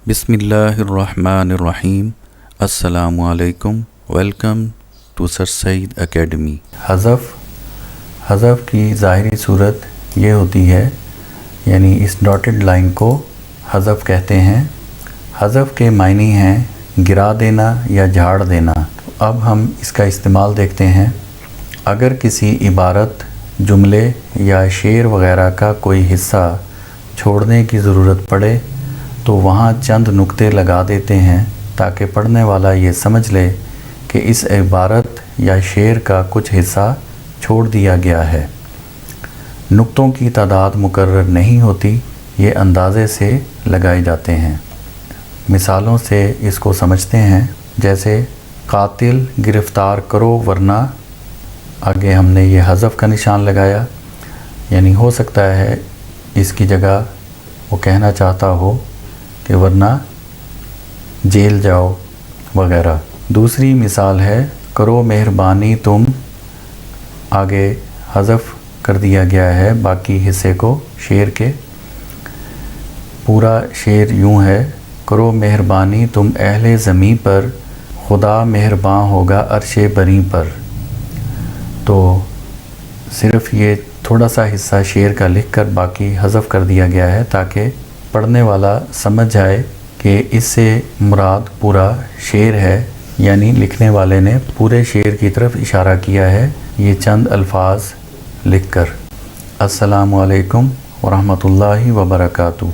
بسم اللہ الرحمن الرحیم۔ السلام علیکم، welcome to sir Saeed academy. حذف کی ظاہری صورت یہ ہوتی ہے، یعنی اس ڈاٹڈ لائن کو حذف کہتے ہیں۔ حذف کے معنی ہیں گرا دینا یا جھاڑ دینا۔ اب ہم اس کا استعمال دیکھتے ہیں۔ اگر کسی عبارت، جملے یا شعر وغیرہ کا کوئی حصہ چھوڑنے کی ضرورت پڑے تو وہاں چند نقطے لگا دیتے ہیں تاکہ پڑھنے والا یہ سمجھ لے کہ اس عبارت یا شعر کا کچھ حصہ چھوڑ دیا گیا ہے۔ نقطوں کی تعداد مقرر نہیں ہوتی، یہ اندازے سے لگائے جاتے ہیں۔ مثالوں سے اس کو سمجھتے ہیں، جیسے قاتل گرفتار کرو ورنہ، آگے ہم نے یہ حذف کا نشان لگایا، یعنی ہو سکتا ہے اس کی جگہ وہ کہنا چاہتا ہو کہ ورنہ جیل جاؤ وغیرہ۔ دوسری مثال ہے کرو مہربانی تم، آگے حذف کر دیا گیا ہے باقی حصے کو شعر کے۔ پورا شعر یوں ہے، کرو مہربانی تم اہل زمیں پر، خدا مہرباں ہوگا عرش بری پر۔ تو صرف یہ تھوڑا سا حصہ شعر کا لکھ کر باقی حذف کر دیا گیا ہے تاکہ پڑھنے والا سمجھ جائے کہ اس سے مراد پورا شعر ہے، یعنی لکھنے والے نے پورے شعر کی طرف اشارہ کیا ہے یہ چند الفاظ لکھ کر۔ السلام علیکم ورحمۃ اللہ وبرکاتہ۔